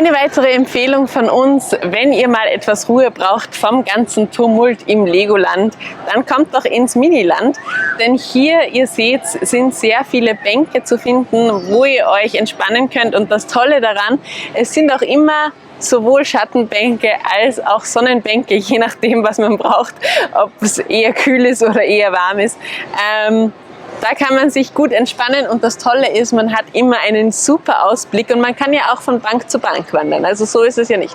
Eine weitere Empfehlung von uns, wenn ihr mal etwas Ruhe braucht vom ganzen Tumult im Legoland, dann kommt doch ins Miniland, denn hier, ihr seht, sind sehr viele Bänke zu finden, wo ihr euch entspannen könnt, und das Tolle daran, es sind auch immer sowohl Schattenbänke als auch Sonnenbänke, je nachdem, was man braucht, ob es eher kühl ist oder eher warm ist. Da kann man sich gut entspannen, und das Tolle ist, man hat immer einen super Ausblick und man kann ja auch von Bank zu Bank wandern, also so ist es ja nicht.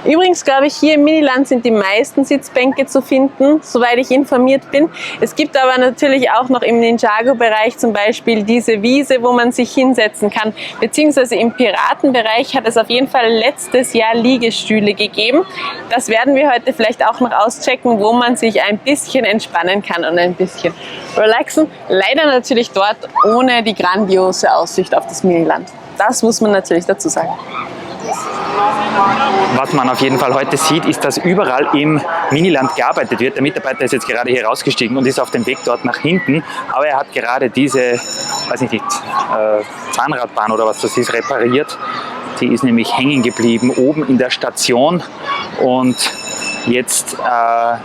Übrigens glaube ich, hier im Miniland sind die meisten Sitzbänke zu finden, soweit ich informiert bin. Es gibt aber natürlich auch noch im Ninjago-Bereich zum Beispiel diese Wiese, wo man sich hinsetzen kann, beziehungsweise im Piratenbereich hat es auf jeden Fall letztes Jahr Liegestühle gegeben. Das werden wir heute vielleicht auch noch auschecken, wo man sich ein bisschen entspannen kann und ein bisschen relaxen. Leider natürlich dort ohne die grandiose Aussicht auf das Miniland. Das muss man natürlich dazu sagen. Was man auf jeden Fall heute sieht, ist, dass überall im Miniland gearbeitet wird. Der Mitarbeiter ist jetzt gerade hier rausgestiegen und ist auf dem Weg dort nach hinten. Aber er hat gerade diese, weiß nicht, Zahnradbahn oder was das ist, repariert. Die ist nämlich hängen geblieben oben in der Station, und jetzt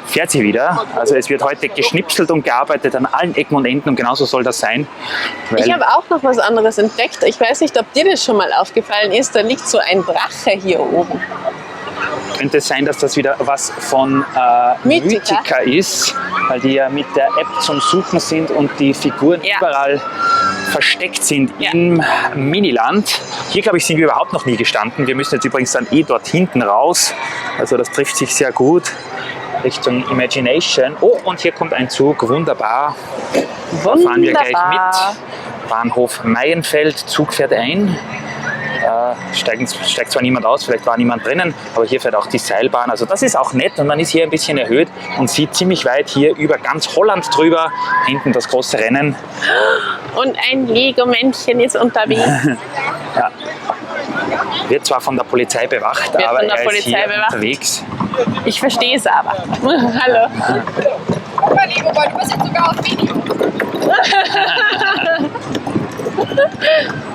fährt sie wieder. Also es wird heute geschnipselt und gearbeitet an allen Ecken und Enden, und genauso soll das sein. Ich habe auch noch was anderes entdeckt. Ich weiß nicht, ob dir das schon mal aufgefallen ist. Da liegt so ein Drache hier oben. Könnte es sein, dass das wieder was von Mythica ist, weil die ja mit der App zum Suchen sind und die Figuren überall versteckt sind im Miniland. Hier, glaube ich, sind wir überhaupt noch nie gestanden. Wir müssen jetzt übrigens dann dort hinten raus. Also das trifft sich sehr gut Richtung Imagination. Oh, und hier kommt ein Zug, wunderbar. Da fahren wir gleich mit. Bahnhof Maienfeld, Zug fährt ein. Steigt zwar niemand aus, vielleicht war niemand drinnen, aber hier fährt auch die Seilbahn. Also das ist auch nett, und man ist hier ein bisschen erhöht und sieht ziemlich weit hier über ganz Holland drüber. Hinten das große Rennen. Und ein Lego-Männchen ist unterwegs. Ja. Wird zwar von der Polizei bewacht, aber er ist hier unterwegs. Ich verstehe es aber. Hallo. Guck mal, Lego, du bist jetzt sogar auf Video.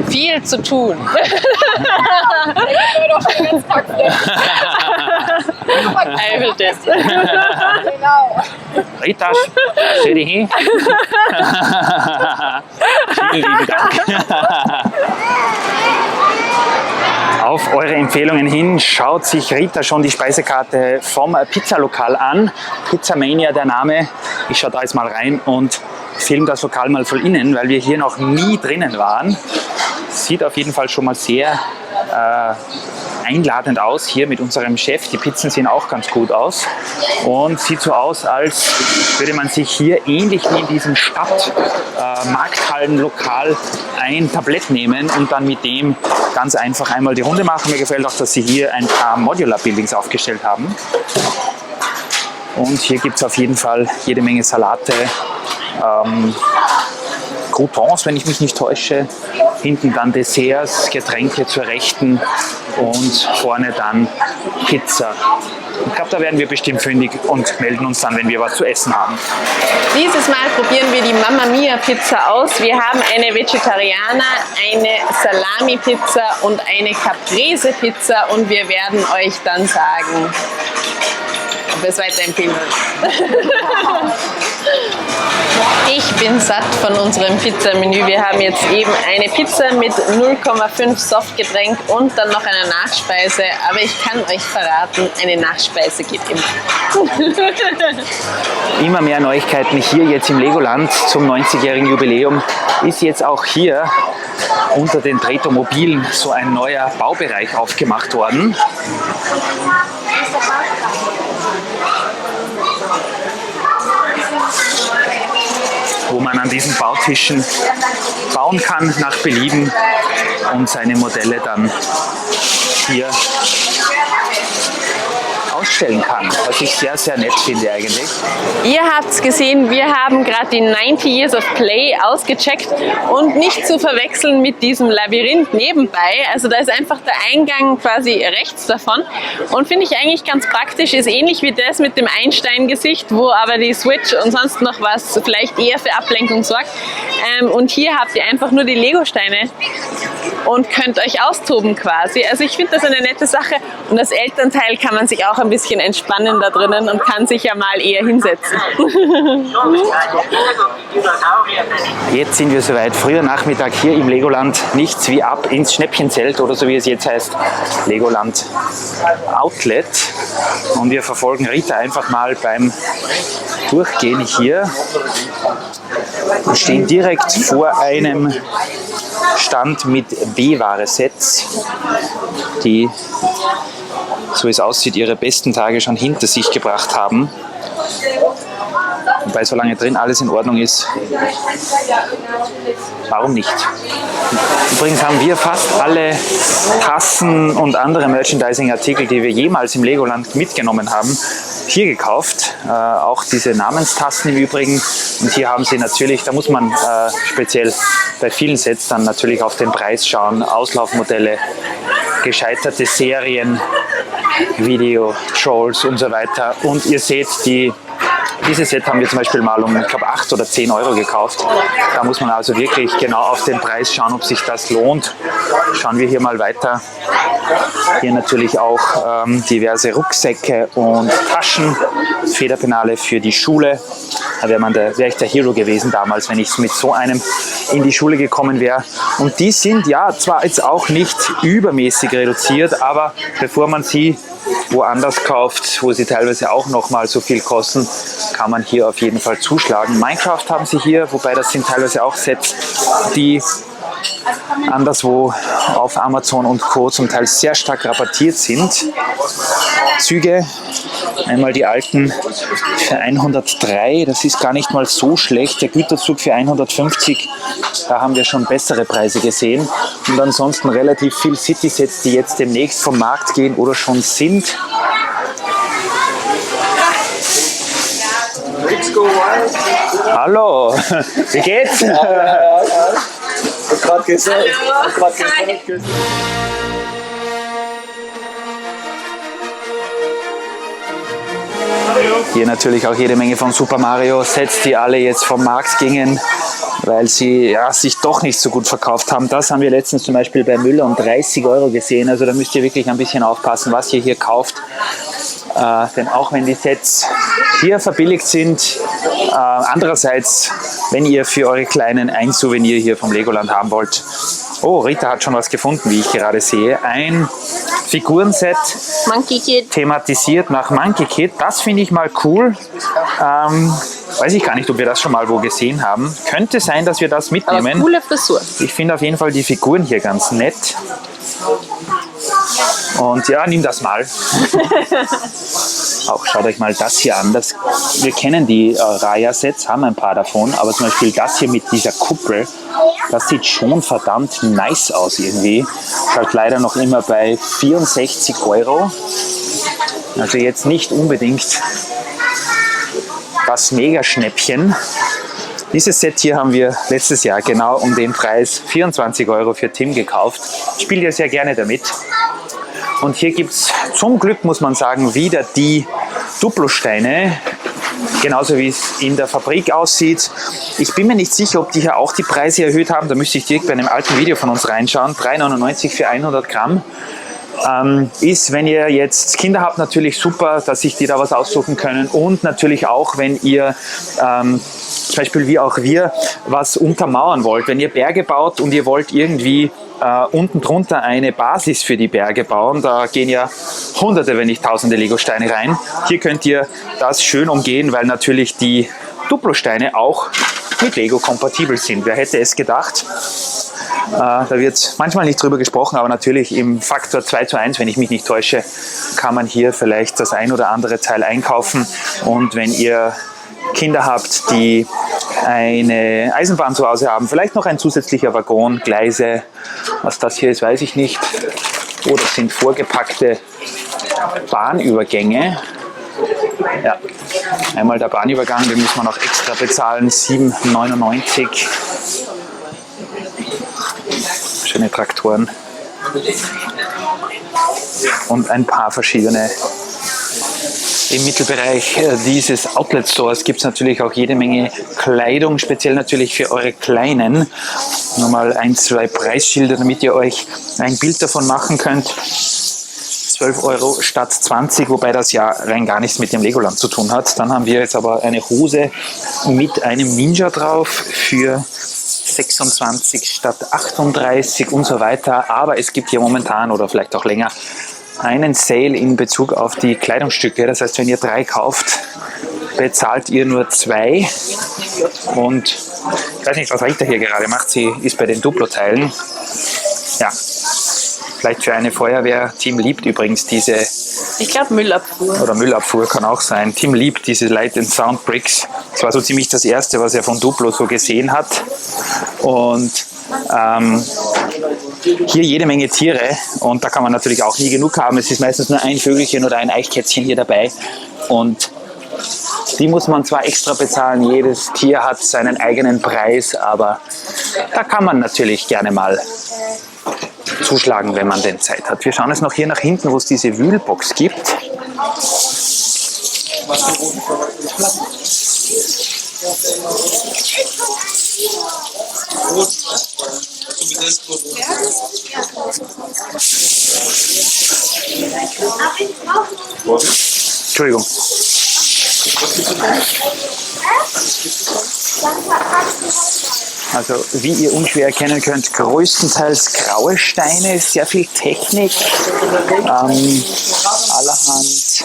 Viel zu tun. Eifeltest. Genau. Rita, stell dich hin. Vielen lieben Dank. Auf eure Empfehlungen hin schaut sich Rita schon die Speisekarte vom Pizzalokal an. Pizzamania der Name. Ich schaue da jetzt mal rein und filme das Lokal mal von innen, weil wir hier noch nie drinnen waren. Sieht auf jeden Fall schon mal sehr einladend aus hier mit unserem Chef. Die Pizzen sehen auch ganz gut aus und sieht so aus, als würde man sich hier ähnlich wie in diesem Markthallenlokal ein Tablett nehmen und dann mit dem ganz einfach einmal die Runde machen. Mir gefällt auch, dass sie hier ein paar Modular Buildings aufgestellt haben. Und hier gibt es auf jeden Fall jede Menge Salate, Croutons, wenn ich mich nicht täusche. Hinten dann Desserts, Getränke zur Rechten und vorne dann Pizza. Ich glaube, da werden wir bestimmt fündig und melden uns dann, wenn wir was zu essen haben. Dieses Mal probieren wir die Mamma Mia Pizza aus. Wir haben eine Vegetarianer, eine Salami Pizza und eine Caprese Pizza, und wir werden euch dann sagen, ob wir es weiterempfehlen wollen. Ich bin satt von unserem Pizzamenü. Wir haben jetzt eben eine Pizza mit 0,5 Softgetränk und dann noch eine Nachspeise. Aber ich kann euch verraten, eine Nachspeise geht immer. Immer mehr Neuigkeiten hier jetzt im Legoland zum 90-jährigen Jubiläum. Ist jetzt auch hier unter den Tretomobilen so ein neuer Baubereich aufgemacht worden. Wo man an diesen Bautischen bauen kann nach Belieben und seine Modelle dann hier ausstellen kann, was ich sehr, sehr nett finde eigentlich. Ihr habt es gesehen, wir haben gerade die 90 Years of Play ausgecheckt und nicht zu verwechseln mit diesem Labyrinth nebenbei. Also da ist einfach der Eingang quasi rechts davon und finde ich eigentlich ganz praktisch, ist ähnlich wie das mit dem Einstein-Gesicht, wo aber die Switch und sonst noch was vielleicht eher für Ablenkung sorgt. Und hier habt ihr einfach nur die Lego-Steine und könnt euch austoben quasi. Also ich finde das eine nette Sache und als Elternteil kann man sich auch ein bisschen entspannen da drinnen und kann sich ja mal eher hinsetzen. Jetzt sind wir soweit, früher Nachmittag hier im Legoland, nichts wie ab ins Schnäppchenzelt oder so wie es jetzt heißt, Legoland Outlet. Und wir verfolgen Rita einfach mal beim Durchgehen hier. Wir stehen direkt vor einem Stand mit B-Ware-Sets, die, so es aussieht, ihre besten Tage schon hinter sich gebracht haben. Wobei, solange drin alles in Ordnung ist, warum nicht? Übrigens haben wir fast alle Tassen und andere Merchandising-Artikel, die wir jemals im Legoland mitgenommen haben, hier gekauft. Auch diese Namenstassen im Übrigen. Und hier haben sie natürlich, da muss man speziell bei vielen Sets dann natürlich auf den Preis schauen. Auslaufmodelle, gescheiterte Serien, Video, Trolls und so weiter. Und ihr seht, dieses Set haben wir zum Beispiel mal um, ich glaube, 8 oder 10 Euro gekauft. Da muss man also wirklich genau auf den Preis schauen, ob sich das lohnt. Schauen wir hier mal weiter. Hier natürlich auch diverse Rucksäcke und Taschen, Federpenale für die Schule. Da wäre ich der Hero gewesen damals, wenn ich mit so einem in die Schule gekommen wäre. Und die sind ja zwar jetzt auch nicht übermäßig reduziert, aber bevor man sie woanders kauft, wo sie teilweise auch noch mal so viel kosten, kann man hier auf jeden Fall zuschlagen. Minecraft haben sie hier, wobei das sind teilweise auch Sets, die anderswo auf Amazon und Co. zum Teil sehr stark rabattiert sind. Züge, einmal die alten für 103, das ist gar nicht mal so schlecht. Der Güterzug für 150, da haben wir schon bessere Preise gesehen. Und ansonsten relativ viel City-Sets, die jetzt demnächst vom Markt gehen oder schon sind. Hallo, wie geht's? Hier natürlich auch jede Menge von Super Mario Sets, die alle jetzt vom Markt gingen, weil sie sich doch nicht so gut verkauft haben. Das haben wir letztens zum Beispiel bei Müller um 30 Euro gesehen. Also da müsst ihr wirklich ein bisschen aufpassen, was ihr hier kauft. Denn auch wenn die Sets hier verbilligt sind, andererseits, wenn ihr für eure Kleinen ein Souvenir hier vom Legoland haben wollt. Oh, Rita hat schon was gefunden, wie ich gerade sehe. Ein Figurenset, Monkey Kid, thematisiert nach Monkey Kid. Das finde ich mal cool. Weiß ich gar nicht, ob wir das schon mal wo gesehen haben. Könnte sein, dass wir das mitnehmen. aber coole Frisur. Ich finde auf jeden Fall die Figuren hier ganz nett. Und ja, nimm das mal. Auch schaut euch mal das hier an. Wir kennen die Raya-Sets, haben ein paar davon, aber zum Beispiel das hier mit dieser Kuppel, das sieht schon verdammt nice aus irgendwie. Schaut leider noch immer bei 64 Euro. Also jetzt nicht unbedingt das Mega-Schnäppchen. Dieses Set hier haben wir letztes Jahr genau um den Preis 24 Euro für Tim gekauft. Spielt ja sehr gerne damit. Und hier gibt es zum Glück, muss man sagen, wieder die Duplo-Steine. Genauso wie es in der Fabrik aussieht. Ich bin mir nicht sicher, ob die hier auch die Preise erhöht haben. Da müsste ich direkt bei einem alten Video von uns reinschauen. 3,99 für 100 Gramm. Ist, wenn ihr jetzt Kinder habt, natürlich super, dass sich die da was aussuchen können. Und natürlich auch, wenn ihr zum Beispiel wie auch wir was untermauern wollt. Wenn ihr Berge baut und ihr wollt irgendwie unten drunter eine Basis für die Berge bauen, da gehen ja Hunderte, wenn nicht Tausende Lego-Steine rein. Hier könnt ihr das schön umgehen, weil natürlich die Duplo-Steine auch mit Lego kompatibel sind. Wer hätte es gedacht? Da wird manchmal nicht drüber gesprochen, aber natürlich im Faktor 2:1, wenn ich mich nicht täusche, kann man hier vielleicht das ein oder andere Teil einkaufen. Und wenn ihr Kinder habt, die eine Eisenbahn zu Hause haben, vielleicht noch ein zusätzlicher Waggon, Gleise, was das hier ist, weiß ich nicht. Oder sind vorgepackte Bahnübergänge. Ja, einmal der Bahnübergang, den muss man auch extra bezahlen, 7,99 €. Schöne Traktoren. Und ein paar verschiedene. Im Mittelbereich dieses Outlet Stores gibt es natürlich auch jede Menge Kleidung, speziell natürlich für eure Kleinen. Nochmal 1, 2 Preisschilder, damit ihr euch ein Bild davon machen könnt. 12 € statt 20, wobei das ja rein gar nichts mit dem Legoland zu tun hat. Dann haben wir jetzt aber eine Hose mit einem Ninja drauf für 26 statt 38 und so weiter. Aber es gibt hier momentan oder vielleicht auch länger einen Sale in Bezug auf die Kleidungsstücke. Das heißt, wenn ihr 3 kauft, bezahlt ihr nur 2. Und ich weiß nicht, was Rita hier gerade macht. Sie ist bei den Duplo-Teilen. Ja, vielleicht für eine Feuerwehr. Team liebt übrigens diese... Ich glaube Müllabfuhr. Oder Müllabfuhr kann auch sein. Tim liebt diese Light and Sound Bricks. Das war so ziemlich das erste, was er von Duplo so gesehen hat. Und hier jede Menge Tiere. Und da kann man natürlich auch nie genug haben. Es ist meistens nur ein Vögelchen oder ein Eichkätzchen hier dabei. Und die muss man zwar extra bezahlen. Jedes Tier hat seinen eigenen Preis. Aber da kann man natürlich gerne mal zuschlagen, wenn man denn Zeit hat. Wir schauen jetzt noch hier nach hinten, wo es diese Wühlbox gibt. Entschuldigung. Also wie ihr unschwer erkennen könnt, größtenteils graue Steine, sehr viel Technik, allerhand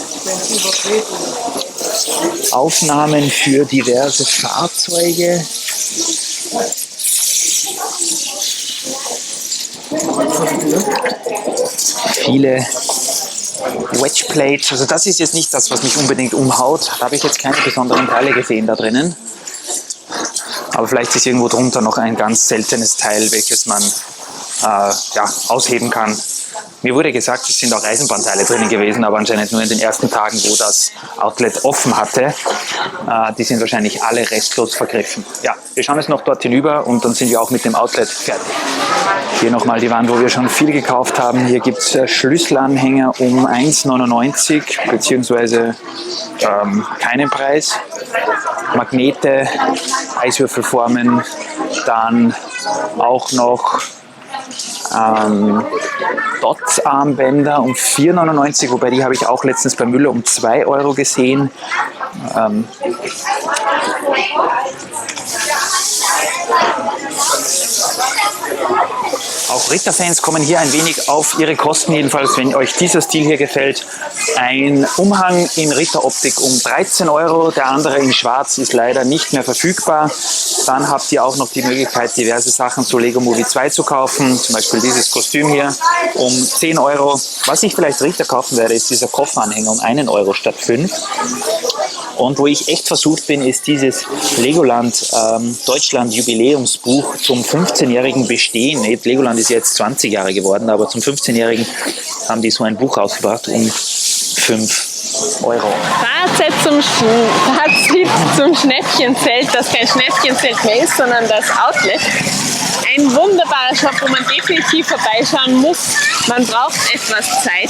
Aufnahmen für diverse Fahrzeuge. Viele Wedge Plates, also das ist jetzt nicht das, was mich unbedingt umhaut. Da habe ich jetzt keine besonderen Teile gesehen da drinnen. Aber vielleicht ist irgendwo drunter noch ein ganz seltenes Teil, welches man ausheben kann. Mir wurde gesagt, es sind auch Eisenbahnteile drinnen gewesen, aber anscheinend nur in den ersten Tagen, wo das Outlet offen hatte. Die sind wahrscheinlich alle restlos vergriffen. Ja, wir schauen jetzt noch dort hinüber und dann sind wir auch mit dem Outlet fertig. Hier nochmal die Wand, wo wir schon viel gekauft haben. Hier gibt es Schlüsselanhänger um 1,99 € beziehungsweise keinen Preis. Magnete, Eiswürfelformen, dann auch noch Dots-Armbänder um 4,99 €, wobei die habe ich auch letztens bei Müller um 2 € gesehen. Auch Ritter-Fans kommen hier ein wenig auf ihre Kosten, jedenfalls wenn euch dieser Stil hier gefällt. Ein Umhang in Ritteroptik um 13 €, der andere in Schwarz ist leider nicht mehr verfügbar. Dann habt ihr auch noch die Möglichkeit, diverse Sachen zu Lego Movie 2 zu kaufen, zum Beispiel dieses Kostüm hier um 10 €. Was ich vielleicht Ritter kaufen werde, ist dieser Kofferanhänger um 1 € statt 5. Und wo ich echt versucht bin, ist dieses Legoland Deutschland Jubiläumsbuch zum 15-jährigen Bestehen. Legoland ist jetzt 20 Jahre geworden, aber zum 15-jährigen haben die so ein Buch rausgebracht um 5 €. Fazit zum Schnäppchenzelt, das kein Schnäppchenzelt mehr ist, sondern das Outlet. Ein wunderbarer Shop, wo man definitiv vorbeischauen muss. Man braucht etwas Zeit,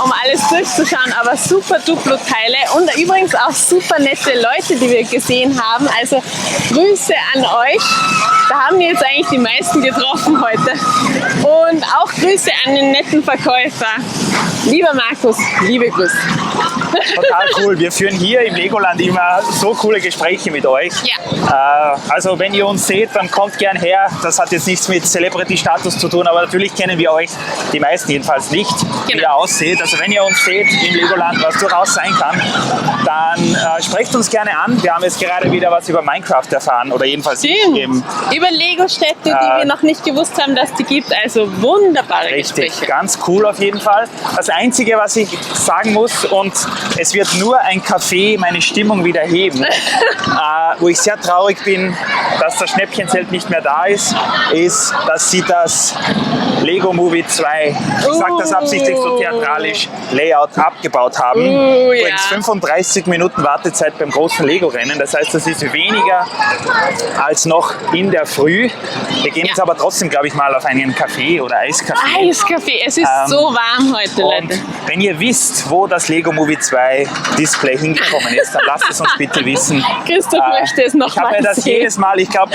um alles durchzuschauen, aber super Duplo-Teile und übrigens auch super nette Leute, die wir gesehen haben. Also Grüße an euch. Da haben wir jetzt eigentlich die meisten getroffen heute. Und auch Grüße an den netten Verkäufer. Lieber Markus, liebe Grüße. Total cool. Wir führen hier im Legoland immer so coole Gespräche mit euch. Ja. Also wenn ihr uns seht, dann kommt gern her. Das hat jetzt nichts mit Celebrity-Status zu tun, aber natürlich kennen wir euch, die meisten jedenfalls nicht, wie ihr aussieht. Also wenn ihr uns seht im Legoland, was durchaus sein kann, dann sprecht uns gerne an. Wir haben jetzt gerade wieder was über Minecraft erfahren oder jedenfalls eben über Lego-Städte, die wir noch nicht gewusst haben, dass die gibt. Also wunderbare richtig, Gespräche. ganz cool auf jeden Fall. Das Einzige, was ich sagen muss, und es wird nur ein Kaffee meine Stimmung wieder heben. Wo ich sehr traurig bin, dass das Schnäppchenzelt nicht mehr da ist, dass sie das Lego Movie 2, ich sage das absichtlich so theatralisch, Layout abgebaut haben. Übrigens 35 Minuten Wartezeit beim großen Lego-Rennen. Das heißt, das ist weniger als noch in der Früh. Wir gehen jetzt aber trotzdem, glaube ich, mal auf einen Kaffee oder Eiskaffee. Eiskaffee, es ist so warm heute, Und Leute. wenn ihr wisst, wo das Lego Movie 2 Display hingekommen ist, dann lasst es uns bitte wissen. Christoph möchte es noch Ich habe mal mir das sehen. jedes Mal, ich glaube,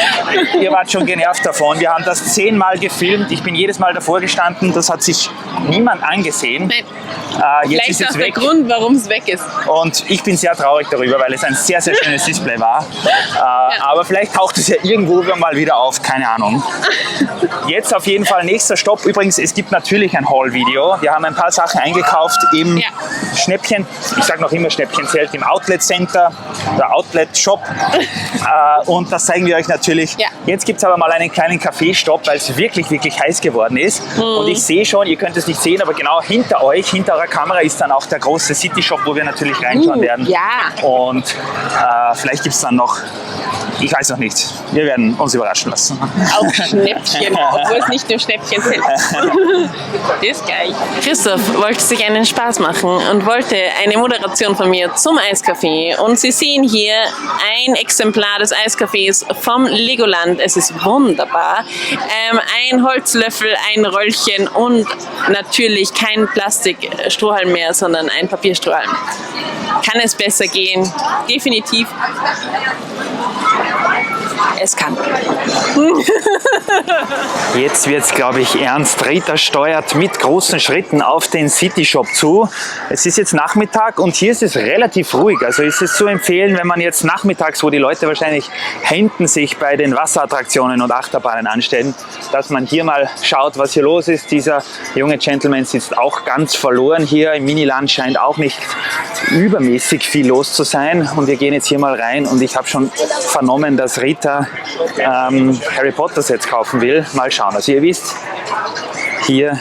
ihr wart schon genervt davon. Wir haben das 10-mal gefilmt. Ich bin jedes Mal davor gestanden. Das hat sich niemand angesehen. Nein. Jetzt ist Vielleicht es auch der weg. Grund, warum es weg ist. Und ich bin sehr traurig darüber, weil es ein sehr, sehr schönes Display war. Aber vielleicht taucht es ja irgendwo mal wieder auf, keine Ahnung. Jetzt auf jeden Fall nächster Stopp. Übrigens, es gibt natürlich ein Haul-Video. Wir haben ein paar Sachen eingekauft im Schnäppchen, ich sage noch immer Schnäppchenzelt, im Outlet Center, der Outlet Shop. Und das zeigen wir euch natürlich. Ja. Jetzt gibt es aber mal einen kleinen Kaffeestopp, weil es wirklich, wirklich heiß geworden ist. Und ich sehe schon, ihr könnt es nicht sehen, aber genau hinter euch, hinter eurer Kamera ist dann auch der große City Shop, wo wir natürlich reinschauen werden. Ja. Und vielleicht gibt es dann noch, ich weiß noch nicht, wir werden uns überraschen lassen. Auch Schnäppchen, obwohl es nicht nur Schnäppchen sind. Ist gleich. Christoph wollte sich einen Spaß machen und wollte eine Moderation von mir zum Eiskaffee. Und Sie sehen hier ein Exemplar des Eiskaffees vom Legoland. Es ist wunderbar. Ein Holzlöffel, ein Röllchen und natürlich kein Plastikstrohhalm mehr, sondern ein Papierstrohhalm. Kann es besser gehen? Definitiv. Es kann. Jetzt wird es, glaube ich, ernst. Rita steuert mit großen Schritten auf den City Shop zu. Es ist jetzt Nachmittag und hier ist es relativ ruhig. Also ist es zu empfehlen, wenn man jetzt nachmittags, wo die Leute wahrscheinlich hinten sich bei den Wasserattraktionen und Achterbahnen anstellen, dass man hier mal schaut, was hier los ist. Dieser junge Gentleman sitzt auch ganz verloren hier. Im Miniland scheint auch nicht übermäßig viel los zu sein. Und wir gehen jetzt hier mal rein und ich habe schon vernommen, dass Rita Harry Potter Sets kaufen will. Mal schauen. Also ihr wisst, hier,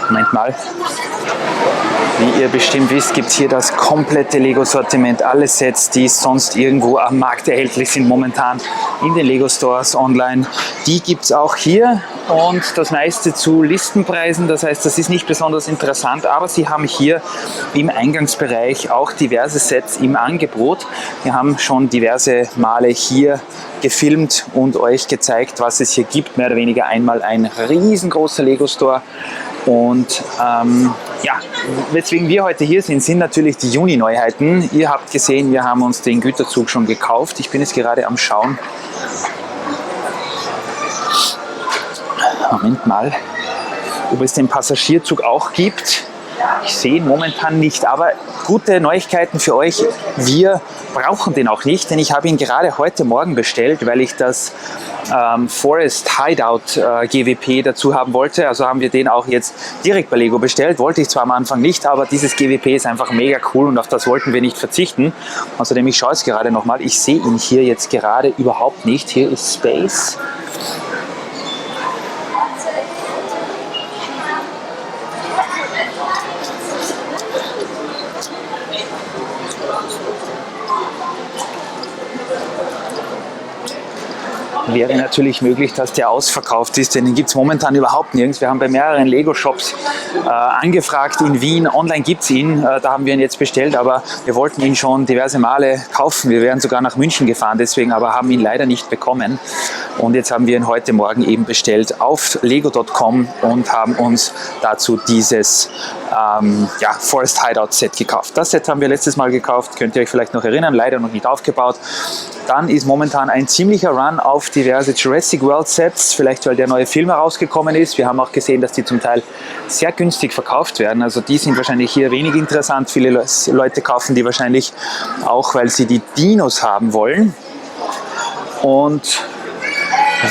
Moment mal, wie ihr bestimmt wisst, gibt es hier das komplette Lego-Sortiment. Alle Sets, die sonst irgendwo am Markt erhältlich sind, momentan in den Lego-Stores online. Die gibt es auch hier und das meiste zu Listenpreisen. Das heißt, das ist nicht besonders interessant, aber sie haben hier im Eingangsbereich auch diverse Sets im Angebot. Wir haben schon diverse Male hier gefilmt und euch gezeigt, was es hier gibt. Mehr oder weniger einmal ein riesengroßer Lego-Store. Und ja, weswegen wir heute hier sind, sind natürlich die Juni-Neuheiten. Ihr habt gesehen, wir haben uns den Güterzug schon gekauft. Ich bin jetzt gerade am Schauen. Moment mal, ob es den Passagierzug auch gibt. Ich sehe ihn momentan nicht, aber gute Neuigkeiten für euch. Wir brauchen den auch nicht, denn ich habe ihn gerade heute Morgen bestellt, weil ich das Forest Hideout GWP dazu haben wollte. Also haben wir den auch jetzt direkt bei Lego bestellt. Wollte ich zwar am Anfang nicht, aber dieses GWP ist einfach mega cool und auf das wollten wir nicht verzichten. Außerdem, ich schaue es gerade nochmal, ich sehe ihn hier jetzt gerade überhaupt nicht. Hier ist Space. Wäre natürlich möglich, dass der ausverkauft ist, denn den gibt es momentan überhaupt nirgends. Wir haben bei mehreren Lego-Shops angefragt in Wien. Online gibt es ihn, da haben wir ihn jetzt bestellt, aber wir wollten ihn schon diverse Male kaufen. Wir wären sogar nach München gefahren, deswegen aber haben ihn leider nicht bekommen. Und jetzt haben wir ihn heute Morgen eben bestellt auf lego.com und haben uns dazu dieses Forest Hideout Set gekauft. Das Set haben wir letztes Mal gekauft, könnt ihr euch vielleicht noch erinnern, leider noch nicht aufgebaut. Dann ist momentan ein ziemlicher Run auf diverse Jurassic World Sets, vielleicht weil der neue Film herausgekommen ist. Wir haben auch gesehen, dass die zum Teil sehr günstig verkauft werden. Also die sind wahrscheinlich hier wenig interessant. Viele Leute kaufen die wahrscheinlich auch, weil sie die Dinos haben wollen. Und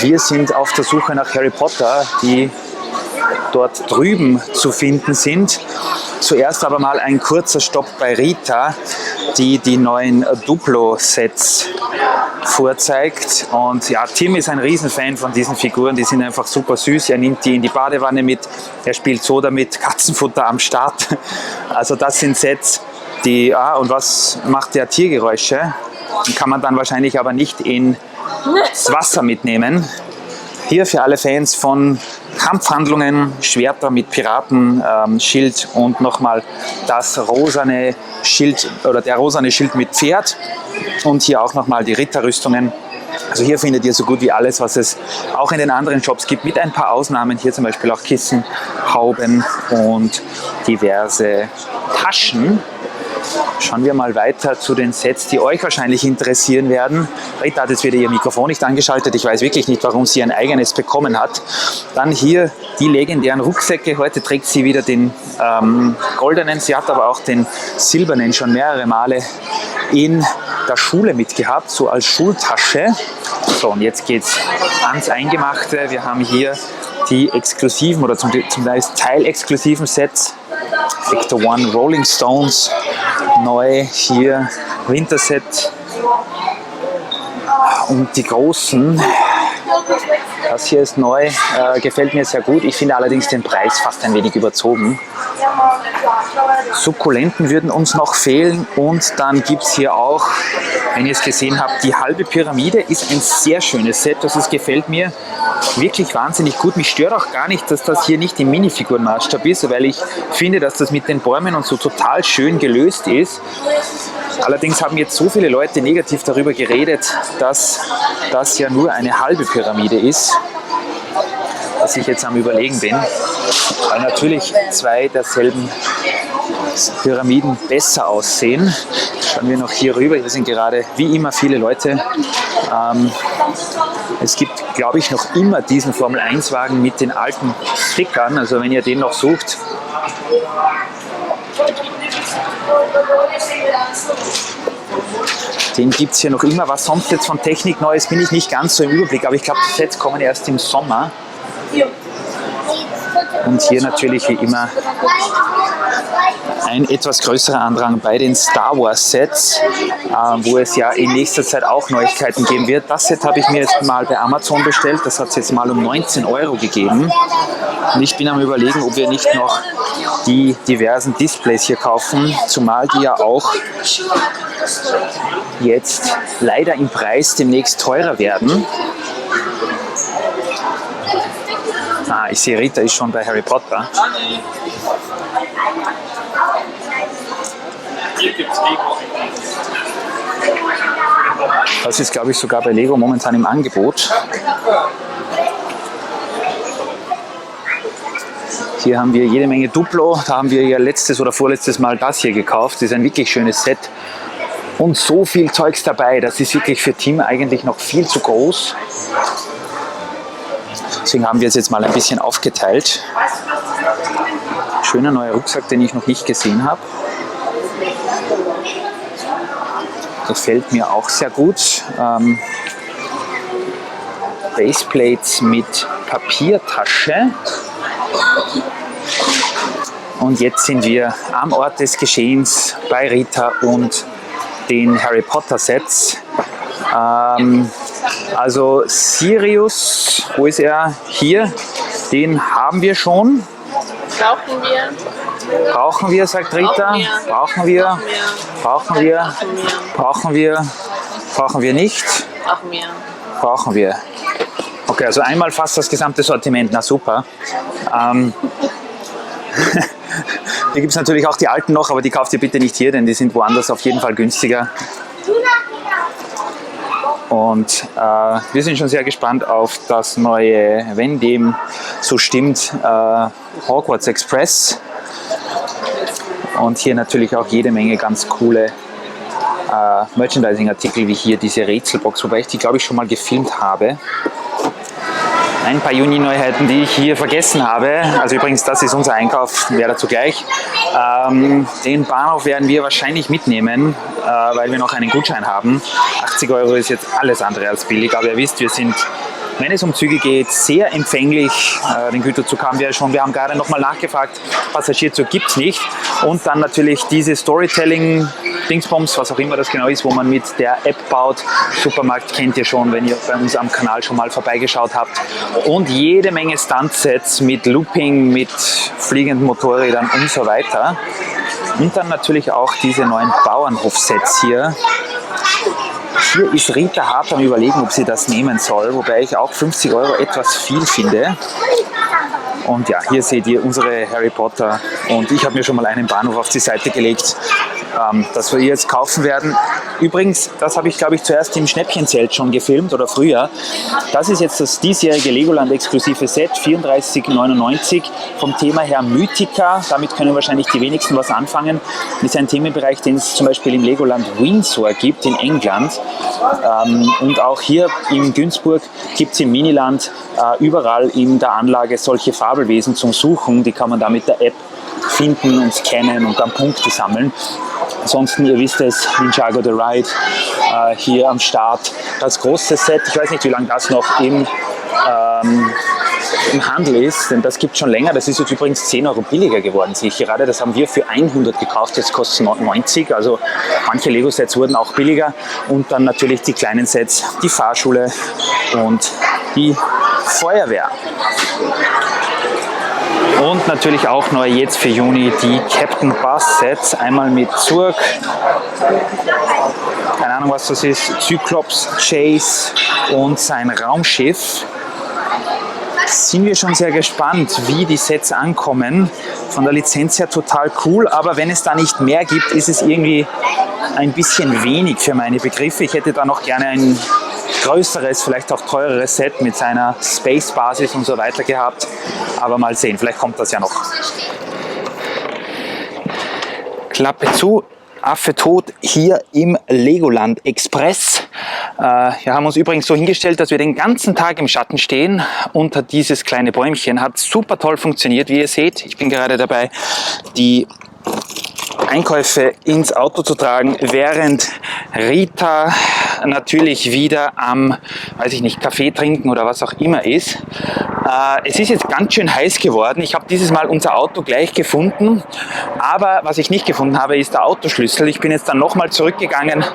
wir sind auf der Suche nach Harry Potter, die dort drüben zu finden sind. Zuerst aber mal ein kurzer Stopp bei Rita, die die neuen Duplo-Sets vorzeigt. Und ja, Tim ist ein Riesenfan von diesen Figuren, die sind einfach super süß. Er nimmt die in die Badewanne mit, er spielt so damit, Katzenfutter am Start. Also das sind Sets, Und was macht der Tiergeräusche? Die kann man dann wahrscheinlich aber nicht ins Wasser mitnehmen. Hier für alle Fans von Kampfhandlungen, Schwerter mit Piratenschild und nochmal das rosane Schild oder der rosane Schild mit Pferd und hier auch nochmal die Ritterrüstungen. Also hier findet ihr so gut wie alles, was es auch in den anderen Shops gibt, mit ein paar Ausnahmen. Hier zum Beispiel auch Kissen, Hauben und diverse Taschen. Schauen wir mal weiter zu den Sets, die euch wahrscheinlich interessieren werden. Rita hat jetzt wieder ihr Mikrofon nicht angeschaltet. Ich weiß wirklich nicht, warum sie ein eigenes bekommen hat. Dann hier die legendären Rucksäcke. Heute trägt sie wieder den goldenen. Sie hat aber auch den silbernen schon mehrere Male in der Schule mitgehabt, so als Schultasche. So, und jetzt geht es ans Eingemachte. Wir haben hier die exklusiven oder zum Teil exklusiven Sets. Victor One Rolling Stones, neu hier Winterset und die großen. Das hier ist neu, gefällt mir sehr gut. Ich finde allerdings den Preis fast ein wenig überzogen. Sukkulenten würden uns noch fehlen und dann gibt es hier auch, wenn ihr es gesehen habt, die halbe Pyramide ist ein sehr schönes Set. Das gefällt mir wirklich wahnsinnig gut. Mich stört auch gar nicht, dass das hier nicht im Minifigurenmaßstab ist, weil ich finde, dass das mit den Bäumen und so total schön gelöst ist. Allerdings haben jetzt so viele Leute negativ darüber geredet, dass das ja nur eine halbe Pyramide ist, dass ich jetzt am Überlegen bin, weil natürlich zwei derselben Pyramiden besser aussehen. Schauen wir noch hier rüber. Hier sind gerade wie immer viele Leute. Es gibt, glaube ich, noch immer diesen Formel-1-Wagen mit den alten Stickern. Also wenn ihr den noch sucht. Den gibt es hier noch immer. Was sonst jetzt von Technik Neues bin ich nicht ganz so im Überblick, aber ich glaube, die Sets kommen erst im Sommer. Und hier natürlich wie immer ein etwas größerer Andrang bei den Star Wars Sets, wo es ja in nächster Zeit auch Neuigkeiten geben wird. Das Set habe ich mir jetzt mal bei Amazon bestellt. Das hat es jetzt mal um 19 € gegeben. Und ich bin am Überlegen, ob wir nicht noch die diversen Displays hier kaufen, zumal die ja auch jetzt leider im Preis demnächst teurer werden. Ich sehe, Rita ist schon bei Harry Potter. Das ist, glaube ich, sogar bei Lego momentan im Angebot. Hier haben wir jede Menge Duplo. Da haben wir ja letztes oder vorletztes Mal das hier gekauft. Das ist ein wirklich schönes Set. Und so viel Zeugs dabei. Das ist wirklich für Team eigentlich noch viel zu groß. Deswegen haben wir es jetzt mal ein bisschen aufgeteilt. Schöner neuer Rucksack, den ich noch nicht gesehen habe. Gefällt mir auch sehr gut. Baseplates mit Papiertasche. Und jetzt sind wir am Ort des Geschehens bei Rita und den Harry Potter Sets. Also Sirius, wo ist er? Hier, den haben wir schon. Brauchen wir? Brauchen wir, sagt Rita. Brauchen wir? Brauchen wir? Brauchen wir? Brauchen wir nicht? Brauchen wir. Brauchen wir. Okay, also einmal fast das gesamte Sortiment. Na super. Hier gibt es natürlich auch die alten noch, aber die kauft ihr bitte nicht hier, denn die sind woanders auf jeden Fall günstiger. Und wir sind schon sehr gespannt auf das neue, wenn dem so stimmt, Hogwarts Express. Und hier natürlich auch jede Menge ganz coole Merchandising-Artikel, wie hier diese Rätselbox, wobei ich die, glaube ich, schon mal gefilmt habe. Ein paar Juni-Neuheiten, die ich hier vergessen habe. Also übrigens, das ist unser Einkauf, wäre dazu gleich. Den Bahnhof werden wir wahrscheinlich mitnehmen, weil wir noch einen Gutschein haben. 80 € ist jetzt alles andere als billig, aber ihr wisst, wir sind, wenn es um Züge geht, sehr empfänglich. Den Güterzug haben wir ja schon. Wir haben gerade nochmal nachgefragt, Passagierzug gibt es nicht. Und dann natürlich diese Storytelling-Dingsbums, was auch immer das genau ist, wo man mit der App baut. Supermarkt kennt ihr schon, wenn ihr bei uns am Kanal schon mal vorbeigeschaut habt. Und jede Menge Stuntsets mit Looping, mit fliegenden Motorrädern und so weiter. Und dann natürlich auch diese neuen Bauernhof-Sets hier. Hier ist Rita hart am Überlegen, ob sie das nehmen soll, wobei ich auch 50 € etwas viel finde. Und ja, hier seht ihr unsere Harry Potter und ich habe mir schon mal einen Bahnhof auf die Seite gelegt, das wir jetzt kaufen werden. Übrigens, das habe ich glaube ich zuerst im Schnäppchenzelt schon gefilmt oder früher. Das ist jetzt das diesjährige Legoland-exklusive Set, 34,99 vom Thema her Mythica. Damit können wahrscheinlich die wenigsten was anfangen. Das ist ein Themenbereich, den es zum Beispiel im Legoland Windsor gibt in England. Und auch hier in Günzburg gibt es im Miniland überall in der Anlage solche Fabelwesen zum Suchen. Die kann man da mit der App finden und scannen und dann Punkte sammeln. Ansonsten, ihr wisst es, Ninjago the Ride hier am Start. Das große Set, ich weiß nicht, wie lange das noch im Handel ist, denn das gibt es schon länger. Das ist jetzt übrigens 10 € billiger geworden, sehe ich gerade. Das haben wir für 100 gekauft, jetzt kostet es 90. Also manche Lego-Sets wurden auch billiger. Und dann natürlich die kleinen Sets, die Fahrschule und die Feuerwehr. Und natürlich auch neu jetzt für Juni die Captain Bus Sets. Einmal mit Zurg, keine Ahnung was das ist, Cyclops, Chase und sein Raumschiff. Sind wir schon sehr gespannt, wie die Sets ankommen. Von der Lizenz her total cool, aber wenn es da nicht mehr gibt, ist es irgendwie ein bisschen wenig für meine Begriffe. Ich hätte da noch gerne ein größeres, vielleicht auch teureres Set mit seiner Space-Basis und so weiter gehabt. Aber mal sehen, vielleicht kommt das ja noch. Klappe zu, Affe tot hier im Legoland Express. Wir haben uns übrigens so hingestellt, dass wir den ganzen Tag im Schatten stehen unter dieses kleine Bäumchen. Hat super toll funktioniert, wie ihr seht. Ich bin gerade dabei, die Einkäufe ins Auto zu tragen, während Rita natürlich wieder am, weiß ich nicht, Kaffee trinken oder was auch immer ist. Es ist jetzt ganz schön heiß geworden. Ich habe dieses Mal unser Auto gleich gefunden, aber was ich nicht gefunden habe, ist der Autoschlüssel. Ich bin jetzt dann nochmal zurückgegangen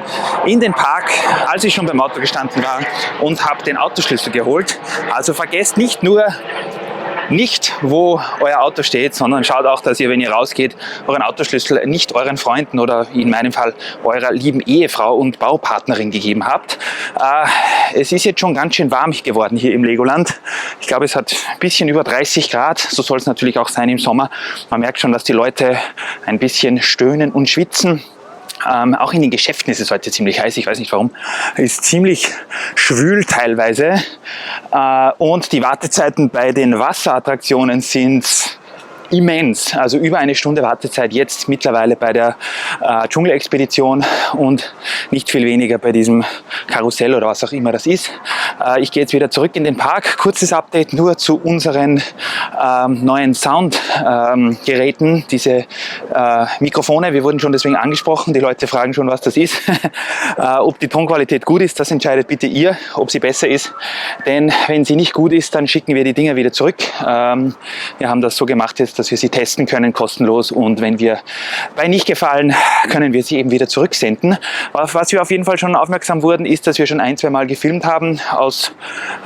in den Park, als ich schon beim Auto gestanden war und habe den Autoschlüssel geholt. Also vergesst nicht nur, wo euer Auto steht, sondern schaut auch, dass ihr, wenn ihr rausgeht, euren Autoschlüssel nicht euren Freunden oder in meinem Fall eurer lieben Ehefrau und Baupartnerin gegeben habt. Es ist jetzt schon ganz schön warm geworden hier im Legoland. Ich glaube, es hat ein bisschen über 30 Grad. So soll es natürlich auch sein im Sommer. Man merkt schon, dass die Leute ein bisschen stöhnen und schwitzen. Auch in den Geschäften ist es heute ziemlich heiß, ich weiß nicht warum. Es ist ziemlich schwül teilweise. Und die Wartezeiten bei den Wasserattraktionen sind immens. Also über eine Stunde Wartezeit jetzt mittlerweile bei der Dschungelexpedition und nicht viel weniger bei diesem Karussell oder was auch immer das ist. Ich gehe jetzt wieder zurück in den Park. Kurzes Update nur zu unseren neuen Soundgeräten, diese Mikrofone. Wir wurden schon deswegen angesprochen. Die Leute fragen schon, was das ist. Ob die Tonqualität gut ist, das entscheidet bitte ihr, ob sie besser ist. Denn wenn sie nicht gut ist, dann schicken wir die Dinger wieder zurück. Wir haben das so gemacht jetzt, dass wir sie testen können, kostenlos, und wenn wir bei nicht gefallen, können wir sie eben wieder zurücksenden. Auf was wir auf jeden Fall schon aufmerksam wurden, ist, dass wir schon 1-2 Mal gefilmt haben aus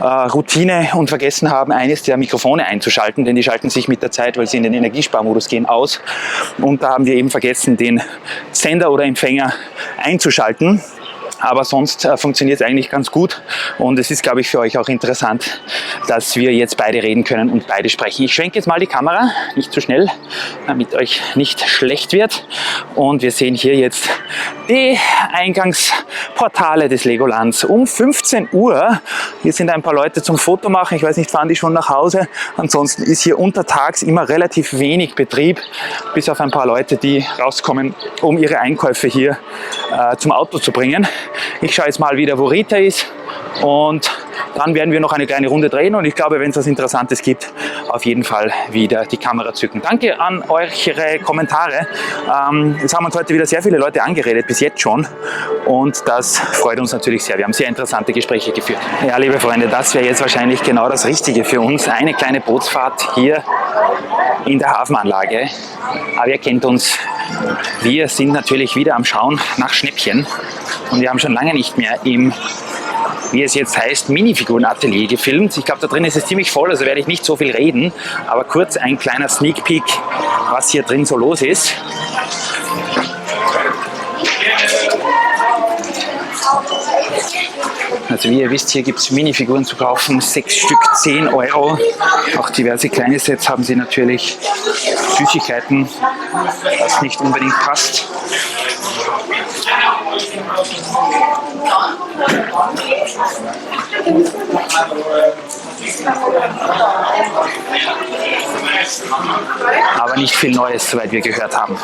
Routine und vergessen haben, eines der Mikrofone einzuschalten, denn die schalten sich mit der Zeit, weil sie in den Energiesparmodus gehen, aus, und da haben wir eben vergessen, den Sender oder Empfänger einzuschalten. Aber sonst funktioniert es eigentlich ganz gut, und es ist, glaube ich, für euch auch interessant, dass wir jetzt beide reden können und beide sprechen. Ich schwenke jetzt mal die Kamera, nicht zu schnell, damit euch nicht schlecht wird, und wir sehen hier jetzt die Eingangsportale des Legolands um 15 Uhr. Hier sind ein paar Leute zum Foto machen, ich weiß nicht, fahren die schon nach Hause? Ansonsten ist hier untertags immer relativ wenig Betrieb, bis auf ein paar Leute, die rauskommen, um ihre Einkäufe hier zum Auto zu bringen. Ich schaue jetzt mal wieder, wo Rita ist, und dann werden wir noch eine kleine Runde drehen, und ich glaube, wenn es was Interessantes gibt, auf jeden Fall wieder die Kamera zücken. Danke an eure Kommentare. Es haben uns heute wieder sehr viele Leute angeredet, bis jetzt schon, und das freut uns natürlich sehr. Wir haben sehr interessante Gespräche geführt. Ja, liebe Freunde, das wäre jetzt wahrscheinlich genau das Richtige für uns. Eine kleine Bootsfahrt hier in der Hafenanlage. Aber ihr kennt uns. Wir sind natürlich wieder am Schauen nach Schnäppchen, und wir haben schon lange nicht mehr im, wie es jetzt heißt, Minifigurenatelier gefilmt. Ich glaube, da drin ist es ziemlich voll, also werde ich nicht so viel reden, aber kurz ein kleiner Sneak Peek, was hier drin so los ist. Also wie ihr wisst, hier gibt es Minifiguren zu kaufen, 6 Stück 10 Euro. Auch diverse kleine Sets haben sie natürlich. Süßigkeiten, was nicht unbedingt passt. Aber nicht viel Neues, soweit wir gehört haben.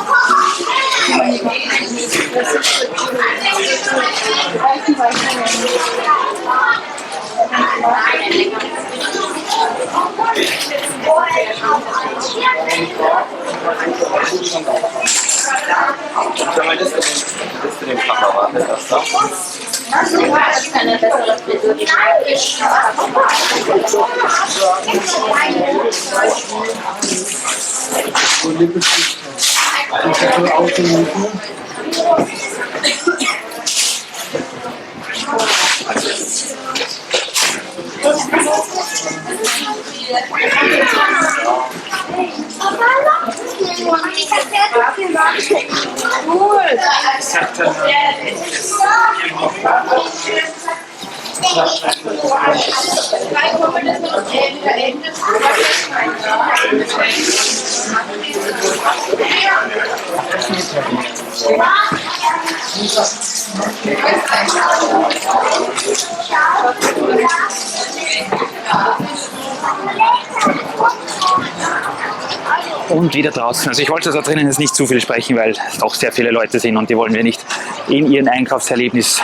Und wieder draußen. Also ich wollte da drinnen jetzt nicht zu viel sprechen, weil es doch sehr viele Leute sind und die wollen wir nicht in ihren Einkaufserlebnis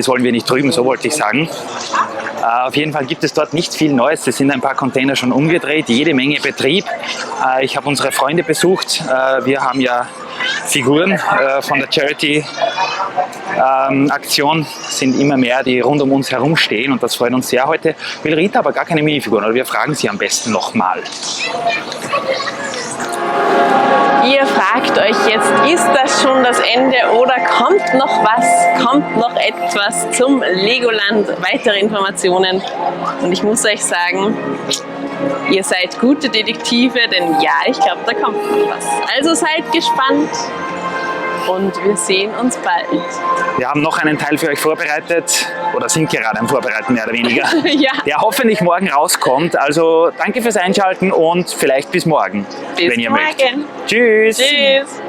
wollen wir nicht trüben, so wollte ich sagen. Auf jeden Fall gibt es dort nicht viel Neues. Es sind ein paar Container schon umgedreht, jede Menge Betrieb. Ich habe unsere Freunde besucht. Wir haben ja Figuren von der Charity-Aktion. Sind immer mehr, die rund um uns herumstehen und das freut uns sehr. Heute will Rita aber gar keine Minifiguren, oder wir fragen sie am besten nochmal. Ihr fragt euch jetzt, ist das schon das Ende oder kommt noch was? Kommt noch etwas zum Legoland? Weitere Informationen? Und ich muss euch sagen, ihr seid gute Detektive, denn ja, ich glaube, da kommt noch was. Also seid gespannt und wir sehen uns bald. Wir haben noch einen Teil für euch vorbereitet oder sind gerade am Vorbereiten, mehr oder weniger, Ja. der hoffentlich morgen rauskommt. Also danke fürs Einschalten und vielleicht bis morgen, Bis wenn ihr morgen. mögt. Tschüss! Tschüss!